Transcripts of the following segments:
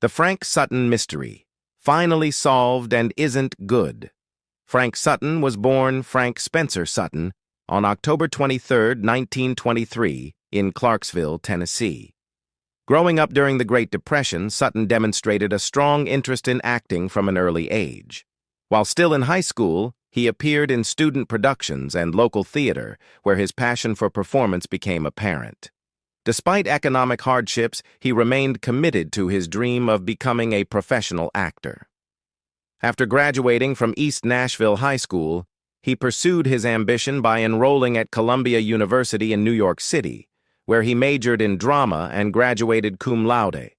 The Frank Sutton Mystery, finally solved and isn't good. Frank Sutton was born Frank Spencer Sutton on October 23, 1923, in Clarksville, Tennessee. Growing up during the Great Depression, Sutton demonstrated a strong interest in acting from an early age. While still in high school, he appeared in student productions and local theater, where his passion for performance became apparent. Despite economic hardships, he remained committed to his dream of becoming a professional actor. After graduating from East Nashville High School, he pursued his ambition by enrolling at Columbia University in New York City, where he majored in drama and graduated cum laude.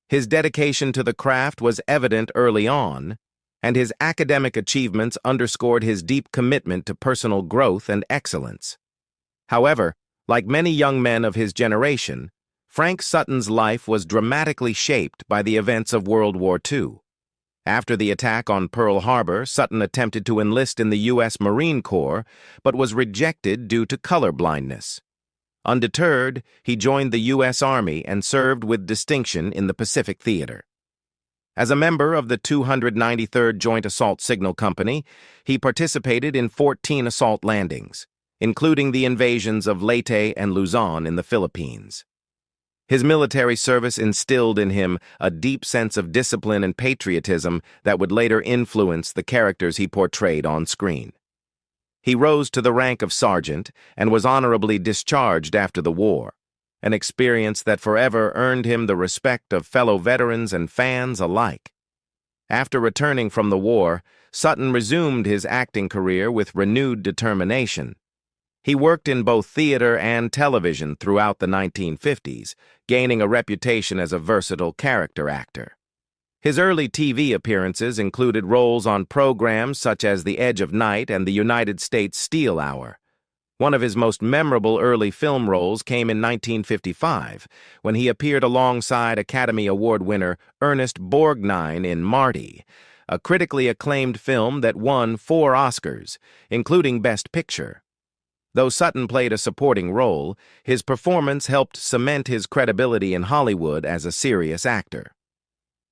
His dedication to the craft was evident early on, and his academic achievements underscored his deep commitment to personal growth and excellence. However, like many young men of his generation, Frank Sutton's life was dramatically shaped by the events of World War II. After the attack on Pearl Harbor, Sutton attempted to enlist in the U.S. Marine Corps, but was rejected due to color blindness. Undeterred, he joined the U.S. Army and served with distinction in the Pacific Theater. As a member of the 293rd Joint Assault Signal Company, he participated in 14 assault landings, including the invasions of Leyte and Luzon in the Philippines. His military service instilled in him a deep sense of discipline and patriotism that would later influence the characters he portrayed on screen. He rose to the rank of sergeant and was honorably discharged after the war, an experience that forever earned him the respect of fellow veterans and fans alike. After returning from the war, Sutton resumed his acting career with renewed determination. He worked in both theater and television throughout the 1950s, gaining a reputation as a versatile character actor. His early TV appearances included roles on programs such as The Edge of Night and the United States Steel Hour. One of his most memorable early film roles came in 1955, when he appeared alongside Academy Award winner Ernest Borgnine in Marty, a critically acclaimed film that won 4 Oscars, including Best Picture. Though Sutton played a supporting role, his performance helped cement his credibility in Hollywood as a serious actor.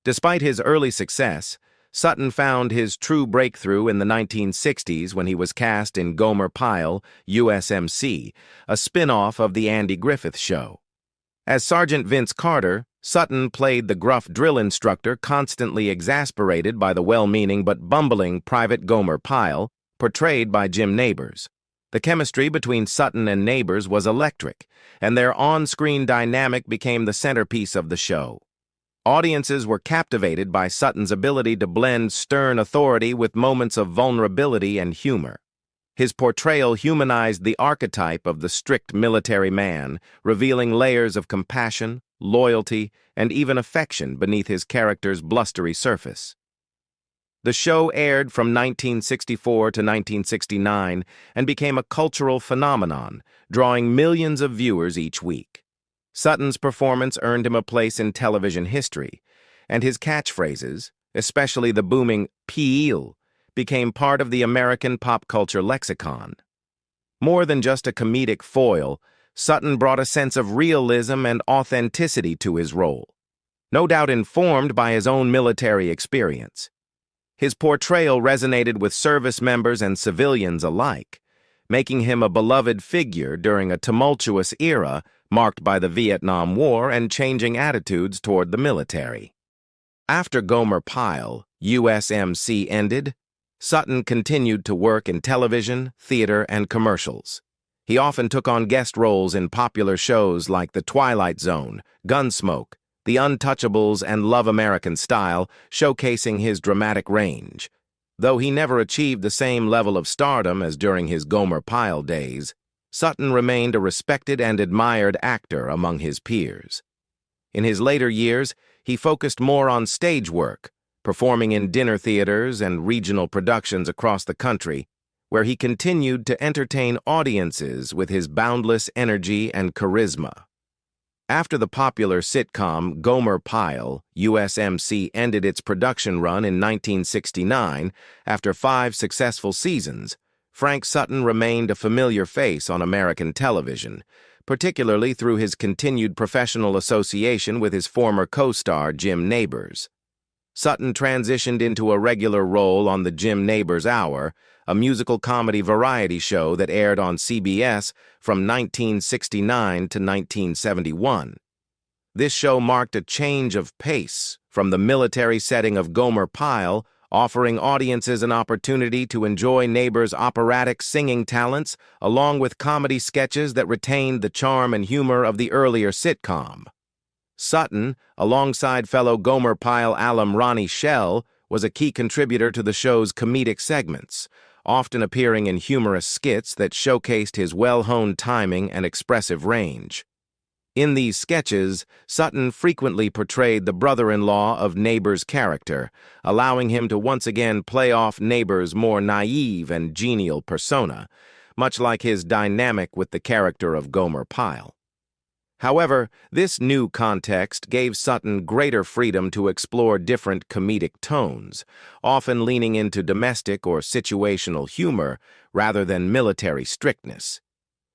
Despite his early success, Sutton found his true breakthrough in the 1960s when he was cast in Gomer Pyle, U.S.M.C., a spin-off of The Andy Griffith Show. As Sergeant Vince Carter, Sutton played the gruff drill instructor constantly exasperated by the well-meaning but bumbling Private Gomer Pyle, portrayed by Jim Nabors. The chemistry between Sutton and Nabors was electric, and their on-screen dynamic became the centerpiece of the show. Audiences were captivated by Sutton's ability to blend stern authority with moments of vulnerability and humor. His portrayal humanized the archetype of the strict military man, revealing layers of compassion, loyalty, and even affection beneath his character's blustery surface. The show aired from 1964 to 1969 and became a cultural phenomenon, drawing millions of viewers each week. Sutton's performance earned him a place in television history, and his catchphrases, especially the booming "Peel," became part of the American pop culture lexicon. More than just a comedic foil, Sutton brought a sense of realism and authenticity to his role, no doubt informed by his own military experience. His portrayal resonated with service members and civilians alike, making him a beloved figure during a tumultuous era marked by the Vietnam War and changing attitudes toward the military. After Gomer Pyle, U.S.M.C. ended, Sutton continued to work in television, theater, and commercials. He often took on guest roles in popular shows like The Twilight Zone, Gunsmoke, The Untouchables, and Love American Style, showcasing his dramatic range. Though he never achieved the same level of stardom as during his Gomer Pyle days, Sutton remained a respected and admired actor among his peers. In his later years, he focused more on stage work, performing in dinner theaters and regional productions across the country, where he continued to entertain audiences with his boundless energy and charisma. After the popular sitcom Gomer Pyle, U.S.M.C. ended its production run in 1969 after 5 successful seasons, Frank Sutton remained a familiar face on American television, particularly through his continued professional association with his former co-star Jim Nabors. Sutton transitioned into a regular role on the Jim Nabors Hour, a musical comedy variety show that aired on CBS from 1969 to 1971. This show marked a change of pace from the military setting of Gomer Pyle, offering audiences an opportunity to enjoy Nabors' operatic singing talents along with comedy sketches that retained the charm and humor of the earlier sitcom. Sutton, alongside fellow Gomer Pyle alum Ronnie Schell, was a key contributor to the show's comedic segments, often appearing in humorous skits that showcased his well-honed timing and expressive range. In these sketches, Sutton frequently portrayed the brother-in-law of Nabors' character, allowing him to once again play off Nabors' more naive and genial persona, much like his dynamic with the character of Gomer Pyle. However, this new context gave Sutton greater freedom to explore different comedic tones, often leaning into domestic or situational humor rather than military strictness.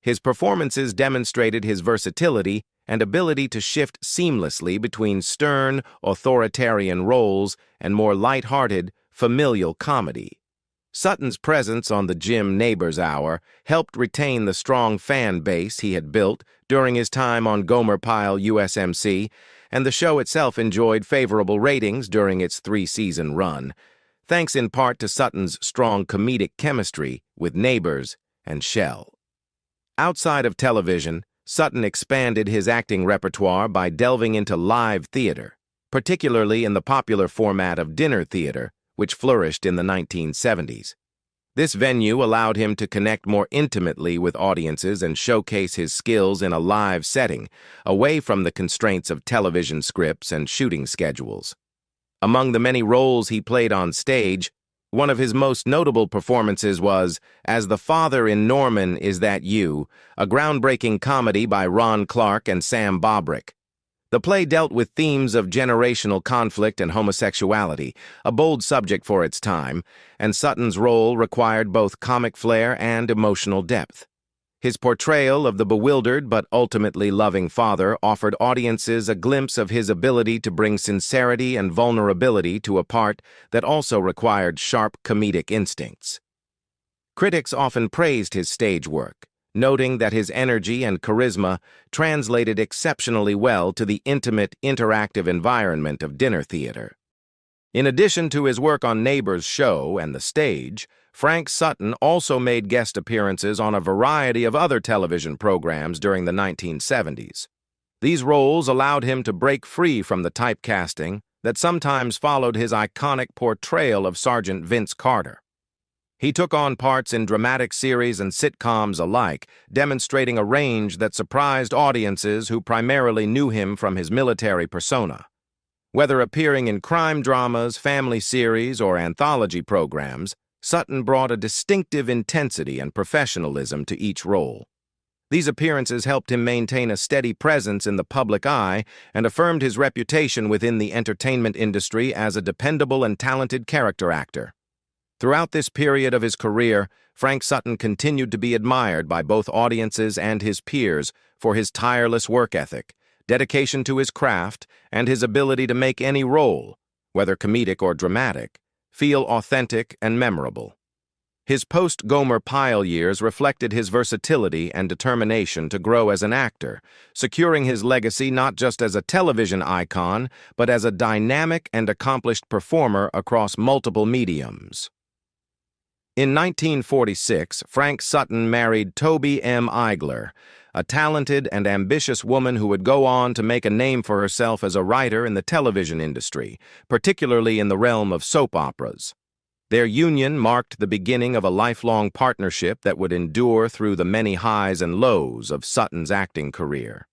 His performances demonstrated his versatility and ability to shift seamlessly between stern, authoritarian roles and more light-hearted, familial comedy. Sutton's presence on the Jim Nabors Hour helped retain the strong fan base he had built during his time on Gomer Pyle U.S.M.C., and the show itself enjoyed favorable ratings during its 3-season run, thanks in part to Sutton's strong comedic chemistry with Nabors and Schell. Outside of television, Sutton expanded his acting repertoire by delving into live theater, particularly in the popular format of dinner theater, which flourished in the 1970s. This venue allowed him to connect more intimately with audiences and showcase his skills in a live setting, away from the constraints of television scripts and shooting schedules. Among the many roles he played on stage, one of his most notable performances was as the father in Norman, Is That You?, a groundbreaking comedy by Ron Clark and Sam Bobrick. The play dealt with themes of generational conflict and homosexuality, a bold subject for its time, and Sutton's role required both comic flair and emotional depth. His portrayal of the bewildered but ultimately loving father offered audiences a glimpse of his ability to bring sincerity and vulnerability to a part that also required sharp comedic instincts. Critics often praised his stage work, noting that his energy and charisma translated exceptionally well to the intimate, interactive environment of dinner theater. In addition to his work on Nabors' show and the stage, Frank Sutton also made guest appearances on a variety of other television programs during the 1970s. These roles allowed him to break free from the typecasting that sometimes followed his iconic portrayal of Sergeant Vince Carter. He took on parts in dramatic series and sitcoms alike, demonstrating a range that surprised audiences who primarily knew him from his military persona. Whether appearing in crime dramas, family series, or anthology programs, Sutton brought a distinctive intensity and professionalism to each role. These appearances helped him maintain a steady presence in the public eye and affirmed his reputation within the entertainment industry as a dependable and talented character actor. Throughout this period of his career, Frank Sutton continued to be admired by both audiences and his peers for his tireless work ethic, dedication to his craft, and his ability to make any role, whether comedic or dramatic, feel authentic and memorable. His post-Gomer Pyle years reflected his versatility and determination to grow as an actor, securing his legacy not just as a television icon, but as a dynamic and accomplished performer across multiple mediums. In 1946, Frank Sutton married Toby M. Eigler, a talented and ambitious woman who would go on to make a name for herself as a writer in the television industry, particularly in the realm of soap operas. Their union marked the beginning of a lifelong partnership that would endure through the many highs and lows of Sutton's acting career.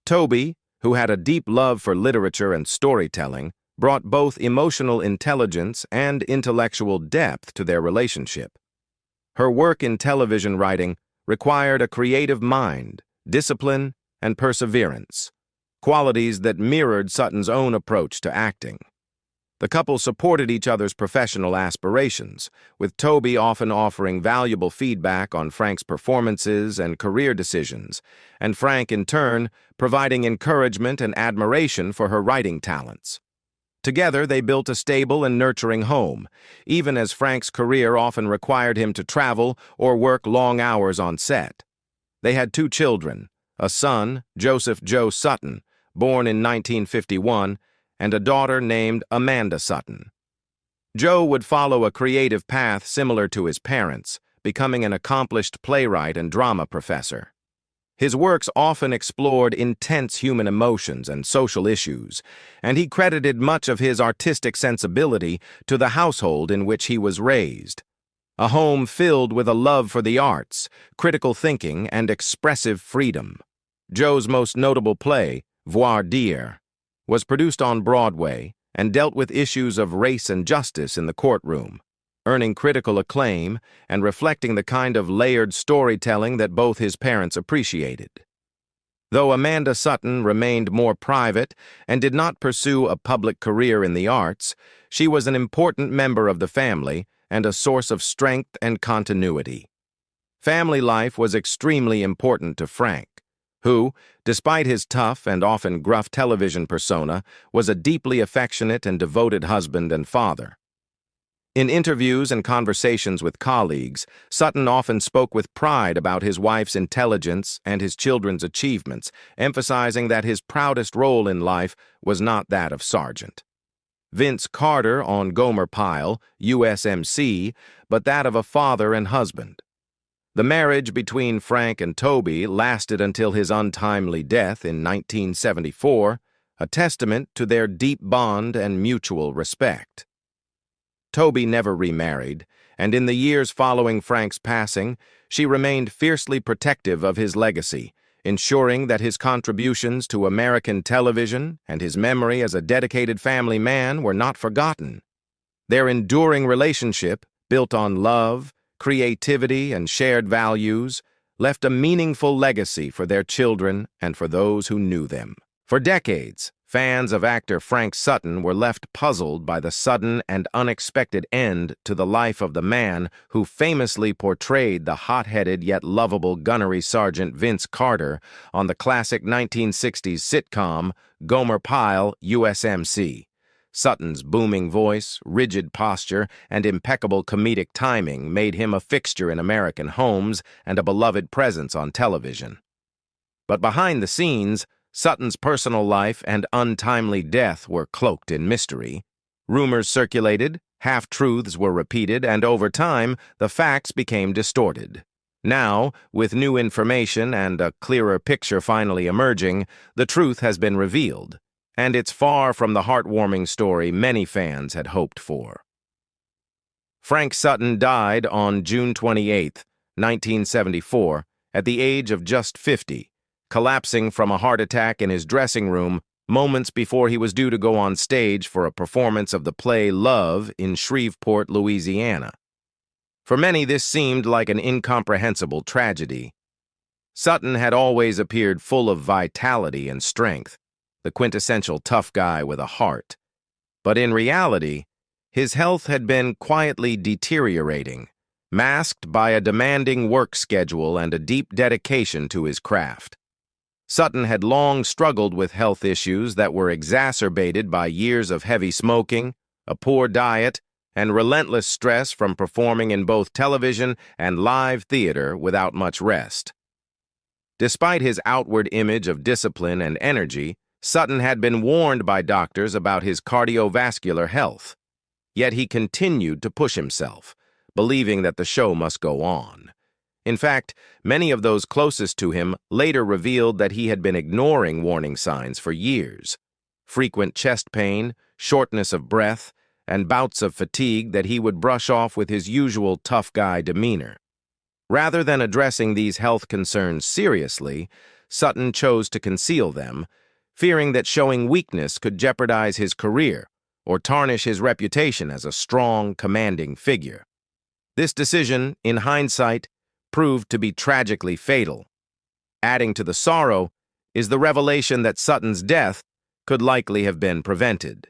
Toby, who had a deep love for literature and storytelling, brought both emotional intelligence and intellectual depth to their relationship. Her work in television writing required a creative mind, discipline, and perseverance, qualities that mirrored Sutton's own approach to acting. The couple supported each other's professional aspirations, with Toby often offering valuable feedback on Frank's performances and career decisions, and Frank, in turn, providing encouragement and admiration for her writing talents. Together, they built a stable and nurturing home, even as Frank's career often required him to travel or work long hours on set. They had 2 children, a son, Joseph Joe Sutton, born in 1951, and a daughter named Amanda Sutton. Joe would follow a creative path similar to his parents, becoming an accomplished playwright and drama professor. His works often explored intense human emotions and social issues, and he credited much of his artistic sensibility to the household in which he was raised. A home filled with a love for the arts, critical thinking, and expressive freedom. Joe's most notable play, Voir dire, was produced on Broadway and dealt with issues of race and justice in the courtroom, earning critical acclaim and reflecting the kind of layered storytelling that both his parents appreciated. Though Amanda Sutton remained more private and did not pursue a public career in the arts, she was an important member of the family and a source of strength and continuity. Family life was extremely important to Frank, who, despite his tough and often gruff television persona, was a deeply affectionate and devoted husband and father. In interviews and conversations with colleagues, Sutton often spoke with pride about his wife's intelligence and his children's achievements, emphasizing that his proudest role in life was not that of sergeant. Vince Carter on Gomer Pyle, U.S.M.C., but that of a father and husband. The marriage between Frank and Toby lasted until his untimely death in 1974, a testament to their deep bond and mutual respect. Toby never remarried, and in the years following Frank's passing, she remained fiercely protective of his legacy, ensuring that his contributions to American television and his memory as a dedicated family man were not forgotten. Their enduring relationship, built on love, creativity, and shared values, left a meaningful legacy for their children and for those who knew them. For decades, fans of actor Frank Sutton were left puzzled by the sudden and unexpected end to the life of the man who famously portrayed the hot-headed yet lovable gunnery sergeant Vince Carter on the classic 1960s sitcom Gomer Pyle, U.S.M.C. Sutton's booming voice, rigid posture, and impeccable comedic timing made him a fixture in American homes and a beloved presence on television. But behind the scenes, Sutton's personal life and untimely death were cloaked in mystery. Rumors circulated, half-truths were repeated, and over time, the facts became distorted. Now, with new information and a clearer picture finally emerging, the truth has been revealed, and it's far from the heartwarming story many fans had hoped for. Frank Sutton died on June 28, 1974, at the age of just 50, collapsing from a heart attack in his dressing room moments before he was due to go on stage for a performance of the play Love in Shreveport, Louisiana. For many, this seemed like an incomprehensible tragedy. Sutton had always appeared full of vitality and strength, the quintessential tough guy with a heart. But in reality, his health had been quietly deteriorating, masked by a demanding work schedule and a deep dedication to his craft. Sutton had long struggled with health issues that were exacerbated by years of heavy smoking, a poor diet, and relentless stress from performing in both television and live theater without much rest. Despite his outward image of discipline and energy, Sutton had been warned by doctors about his cardiovascular health. Yet he continued to push himself, believing that the show must go on. In fact, many of those closest to him later revealed that he had been ignoring warning signs for years. Frequent chest pain, shortness of breath, and bouts of fatigue that he would brush off with his usual tough guy demeanor. Rather than addressing these health concerns seriously, Sutton chose to conceal them, fearing that showing weakness could jeopardize his career or tarnish his reputation as a strong, commanding figure. This decision, in hindsight, proved to be tragically fatal. Adding to the sorrow is the revelation that Sutton's death could likely have been prevented.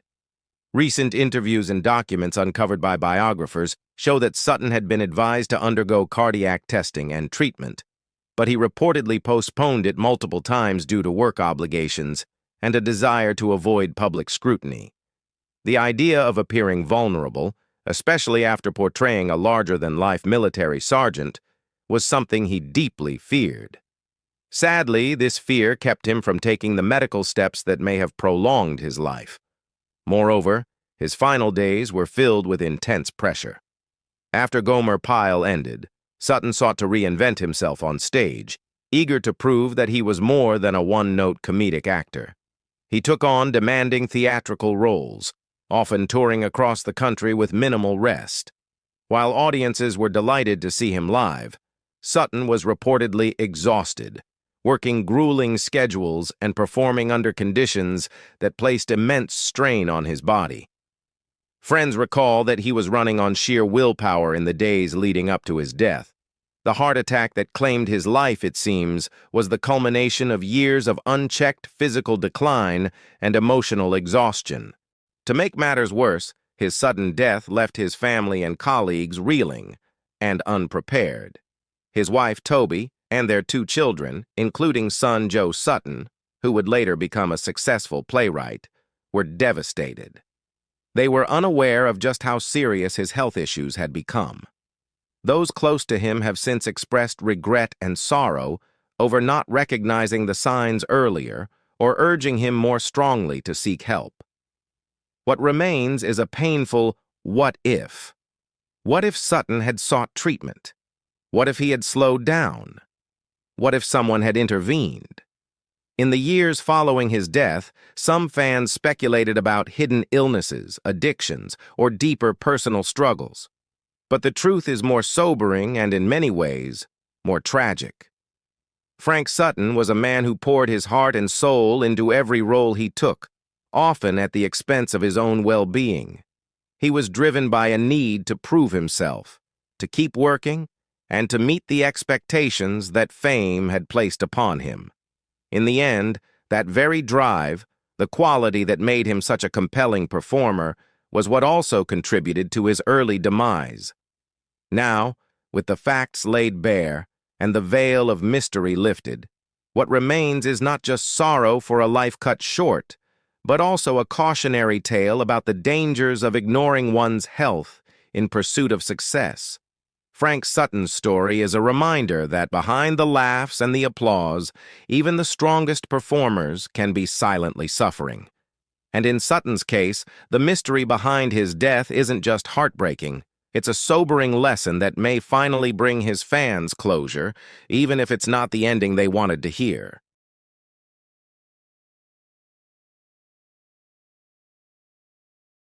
Recent interviews and documents uncovered by biographers show that Sutton had been advised to undergo cardiac testing and treatment, but he reportedly postponed it multiple times due to work obligations and a desire to avoid public scrutiny. The idea of appearing vulnerable, especially after portraying a larger-than-life military sergeant, was something he deeply feared. Sadly, this fear kept him from taking the medical steps that may have prolonged his life. Moreover, his final days were filled with intense pressure. After Gomer Pyle ended, Sutton sought to reinvent himself on stage, eager to prove that he was more than a one-note comedic actor. He took on demanding theatrical roles, often touring across the country with minimal rest. While audiences were delighted to see him live, Sutton was reportedly exhausted, working grueling schedules and performing under conditions that placed immense strain on his body. Friends recall that he was running on sheer willpower in the days leading up to his death. The heart attack that claimed his life, it seems, was the culmination of years of unchecked physical decline and emotional exhaustion. To make matters worse, his sudden death left his family and colleagues reeling and unprepared. His wife, Toby, and their 2 children, including son Joe Sutton, who would later become a successful playwright, were devastated. They were unaware of just how serious his health issues had become. Those close to him have since expressed regret and sorrow over not recognizing the signs earlier or urging him more strongly to seek help. What remains is a painful what if. What if Sutton had sought treatment? What if he had slowed down? What if someone had intervened? In the years following his death, some fans speculated about hidden illnesses, addictions, or deeper personal struggles. But the truth is more sobering and, in many ways, more tragic. Frank Sutton was a man who poured his heart and soul into every role he took, often at the expense of his own well-being. He was driven by a need to prove himself, to keep working, and to meet the expectations that fame had placed upon him. In the end, that very drive, the quality that made him such a compelling performer, was what also contributed to his early demise. Now, with the facts laid bare and the veil of mystery lifted, what remains is not just sorrow for a life cut short, but also a cautionary tale about the dangers of ignoring one's health in pursuit of success. Frank Sutton's story is a reminder that behind the laughs and the applause, even the strongest performers can be silently suffering. And in Sutton's case, the mystery behind his death isn't just heartbreaking. It's a sobering lesson that may finally bring his fans closure, even if it's not the ending they wanted to hear.